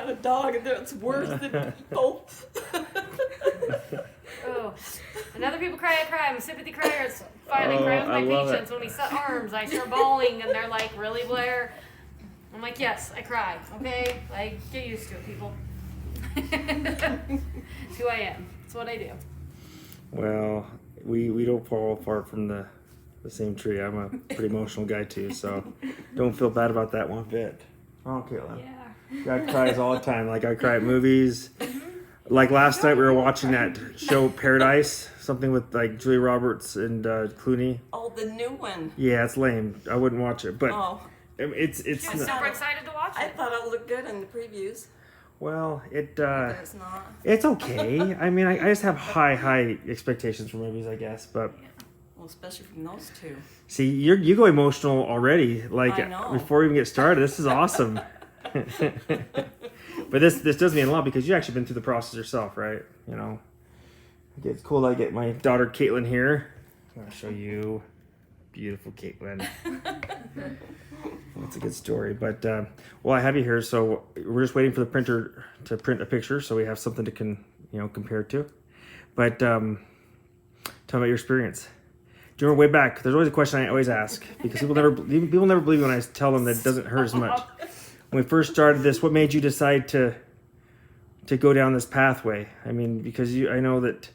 had a dog, and it's worse than people. Oh, and other people cry, I cry. I'm a sympathy crier. It's fine. I cry with my patients. When we set arms, I start bawling, and they're like, "Really, Blair?" I'm like, "Yes, I cry. Okay, like get used to it, people." It's who I am. It's what I do. Well, we don't fall apart from the same tree. I'm a pretty emotional guy too, so don't feel bad about that one bit. Oh, Caitlin. Yeah. I cries all the time. Like I cry at movies. Like last night we were watching that show Paradise, something with like Julia Roberts and Clooney. Oh, the new one. Yeah, it's lame. I wouldn't watch it, but Oh, it's I'm super excited to watch I it. thought it looked good in the previews. well, But it's not. it's okay. I mean, I just have high expectations for movies, I guess. But Well, especially from those two. see, you go emotional already. Like I know. before we even get started, this is awesome. But this does mean a lot because you actually been through the process yourself, right? You know, it's cool that I get my daughter Caitlin here. I'm gonna show you, beautiful Caitlin. That's a good story. But well, I have you here, so we're just waiting for the printer to print a picture, so we have something to compare to. But tell me about your experience. Do you remember way back? There's always a question I always ask because people never believe me when I tell them that it doesn't hurt as much. When we first started this, what made you decide to go down this pathway? I mean, because I know that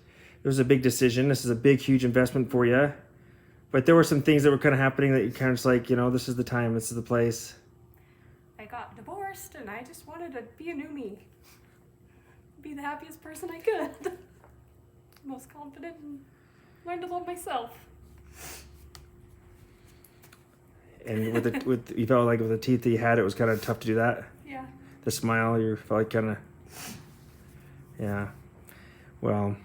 it was a big decision. This is a big, huge investment for you. But there were some things that were kind of happening that you kind of just like, this is the time, this is the place. I got divorced, and I just wanted to be a new me. Be the happiest person I could. Most confident, and learn to love myself. And you felt like with the teeth that you had, it was kind of tough to do that. Yeah. The smile, you felt like kind of, yeah. Well,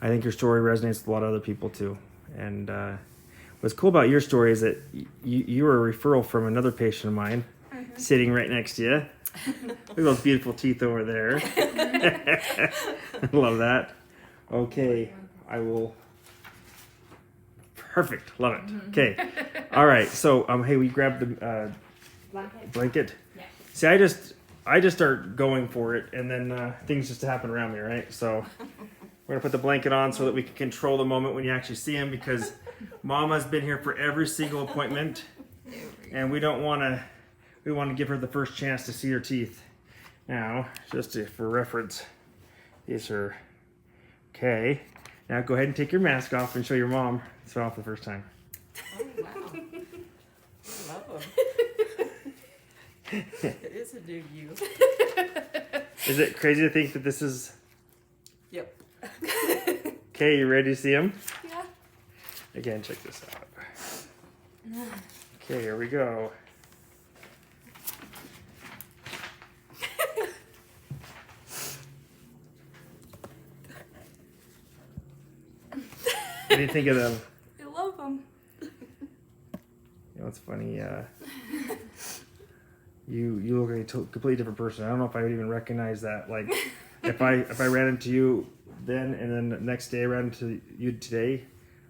I think your story resonates with a lot of other people too. And what's cool about your story is that you were a referral from another patient of mine, sitting right next to you. Look at those beautiful teeth over there. Love that. Okay, I will. Perfect. Love it. Okay. All right. So, hey, we grabbed the blanket. Yeah. See, I just start going for it, and then things just happen around me, right? So, we're gonna put the blanket on so that we can control the moment when you actually see him, because Mama's been here for every single appointment, and we want to give her the first chance to see her teeth. Now, for reference, these are okay. Now go ahead and take your mask off and show your mom. It's off the first time. Oh, wow. I love them. It is a new you. Is it crazy to think that this is... Yep. Okay, you ready to see him? Yeah. Again, check this out. Okay, here we go. What do you think of them? I love them. It's funny. You look like a completely different person. I don't know if I would even recognize that. Like, if I ran into you then, and then the next day I ran into you today,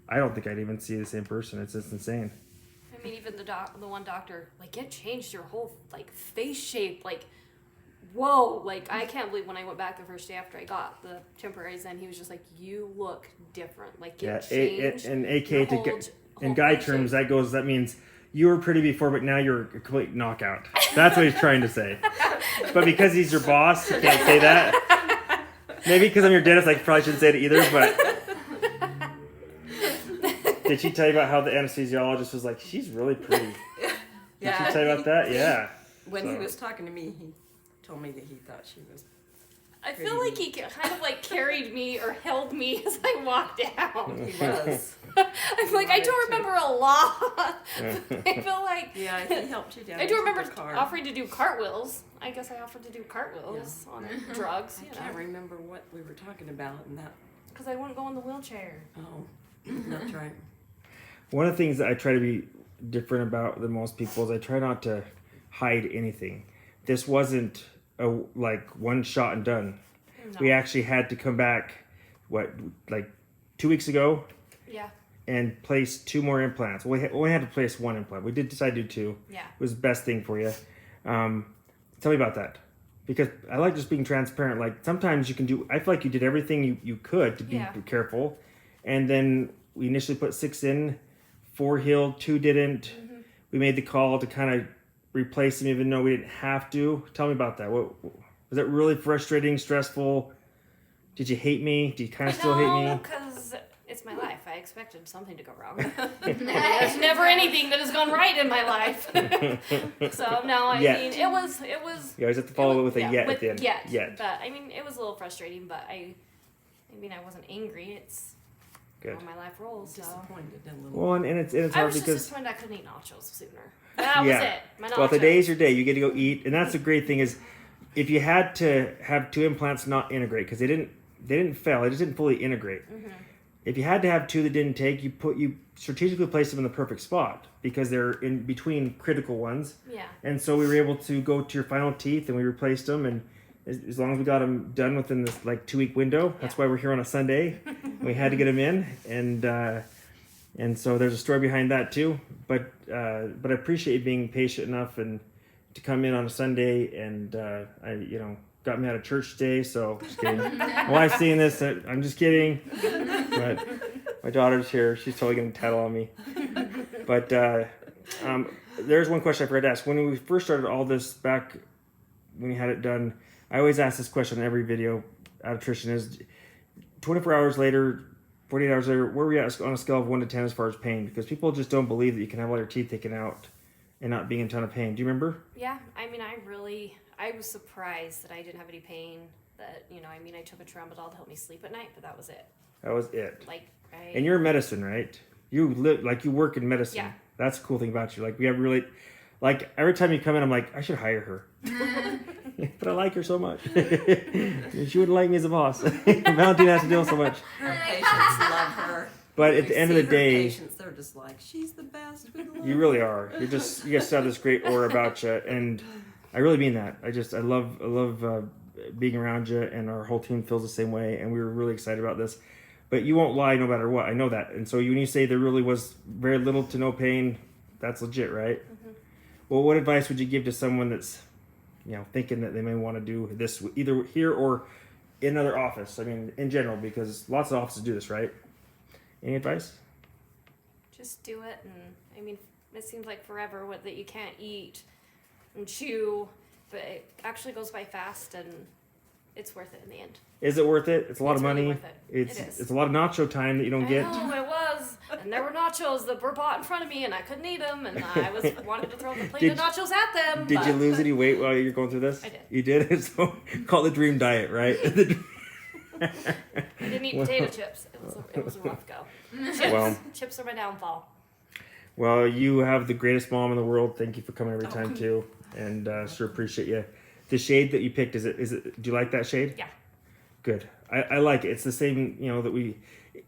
I don't think I'd even see the same person. It's just insane. I mean, even the one doctor, like, it changed your whole, like, face shape, like, whoa, like, I can't believe when I went back the first day after I got the temporaries, and he was just like, you look different, like, it changed. And AK your in guy face terms, shape. that means you were pretty before, but now you're a complete knockout. That's what he's trying to say. But because he's your boss, he can't say that. Maybe because I'm your dentist, I probably shouldn't say it either, but... Did she tell you about how the anesthesiologist was like, she's really pretty? Did she tell you about that? Yeah. When he was talking to me, he told me that he thought she was... I feel like he kind of, like, carried me or held me as I walked out. He was. I'm like, I don't remember a lot. I feel like... Yeah, he helped you down. I do remember the car. offering to do cartwils. I guess I offered to do cartwils on drugs, I can't remember what we were talking about in that. Because I wouldn't go in the wheelchair. Oh, that's right. One of the things that I try to be different about than most people is I try not to hide anything. This wasn't like one shot and done. No. We actually had to come back, 2 weeks ago? Yeah. And place 2 more implants. We only had to place 1 implant. We did decide to do 2. Yeah. It was the best thing for you. Tell me about that. because I like just being transparent. Like sometimes you can do. I feel like you did everything you could to be Yeah. careful, and then we initially put 6 in, 4 healed, 2 didn't. We made the call to kind of replace them, even though we didn't have to. Tell me about that. What was that? Really frustrating, stressful? Did you hate me? Do you kind of still hate me? because it's my life. I expected something to go wrong. There's never anything that has gone right in my life. So no, I Yet. mean it was. You always have to follow it with a yet at the end. Yet. But I mean it was a little frustrating. But I mean I wasn't angry. It's Good. how my life rolls. So. Disappointed a little. Well, and it's I hard was just because disappointed I couldn't eat nachos sooner. That Yeah. was it. My nachos. well, today's your day. You get to go eat, and that's the great thing is, if you had to have 2 implants not integrate because they didn't fail, they just didn't fully integrate. If you had to have 2 that didn't take, you strategically placed them in the perfect spot because they're in between critical ones. Yeah. And so we were able to go to your final teeth and we replaced them. And as long as we got them done within this 2-week window, that's why we're here on a Sunday. We had to get them in, and so there's a story behind that too. But I appreciate you being patient enough and to come in on a Sunday and got me out of church today. So just kidding. My wife's seeing this. I'm just kidding. But my daughter's here. She's totally gonna tattle on me. But there's one question I forgot to ask. When we first started all this back, when we had it done, I always ask this question in every video out of nutrition is 24 hours later, 48 hours later, where are we at on a scale of 1 to 10 as far as pain? Because people just don't believe that you can have all your teeth taken out and not being in a ton of pain. Do you remember? Yeah. I mean I was surprised that I didn't have any pain. That I took a tramadol to help me sleep at night, but that was it. That was it. And I you're in medicine, right? You live you work in medicine. Yeah. That's the cool thing about you. We have really, every time you come in, I'm like, I should hire her. But I like her so much. She wouldn't like me as a boss. Valentina has to deal so much. Her patients love her. But at the end of the day, patients, they're just like, she's the best. We love you really are. You just have this great aura about you, and I really mean that. I love being around you, and our whole team feels the same way, and we were really excited about this. But you won't lie no matter what. I know that. And so when you say there really was very little to no pain, that's legit, right? Well, what advice would you give to someone that's, thinking that they may want to do this either here or in another office? I mean, in general, because lots of offices do this, right? Any advice? just do it. And it seems like forever that you can't eat and chew, but it actually goes by fast and it's worth it in the end. Is it worth it? It's a lot of It's really money. worth it. It's a lot of nacho time that you don't get. I know, it was. And there were nachos that were bought in front of me and I couldn't eat them and I wanted to throw the plate of nachos at them. Did you lose any weight while you're going through this? I did. You did? So call it the dream diet, right? I didn't eat potato chips. It was a rough go. Chips are my downfall. Well, you have the greatest mom in the world. Thank you for coming every time too, and sure appreciate you. The shade that you picked, is it? Do you like that shade? Yeah. Good. I like it. It's the same. That we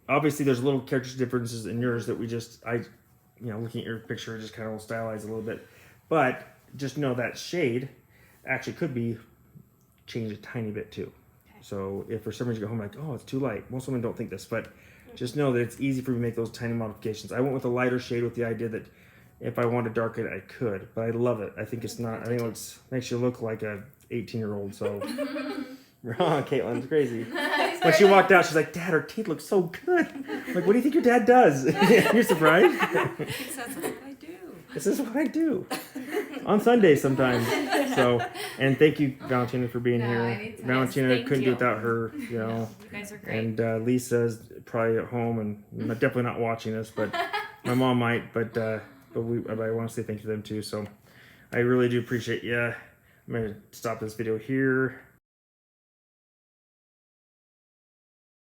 obviously there's little character differences in yours that we looking at your picture just kind of stylize a little bit, but just know that shade actually could be changed a tiny bit too. Okay. So if for some reason you go home like, oh, it's too light. Most women don't think this, but just know that it's easy for me to make those tiny modifications. I went with a lighter shade with the idea that if I wanted to darken it, I could, but I love it. I think it's not. I think it makes you look like a 18-year-old. So, Caitlin's crazy. When she walked out, she's like, "Dad, her teeth look so good." I'm like, what do you think your dad does? You're surprised? That's what I do. This is what I do on Sundays sometimes. So, and thank you, Valentina, for being here. anytime. Valentina Thank couldn't do you. without her. You guys are great. And Lisa's probably at home and definitely not watching this, but my mom might. But I want to say thank you to them too. So I really do appreciate you. I'm going to stop this video here.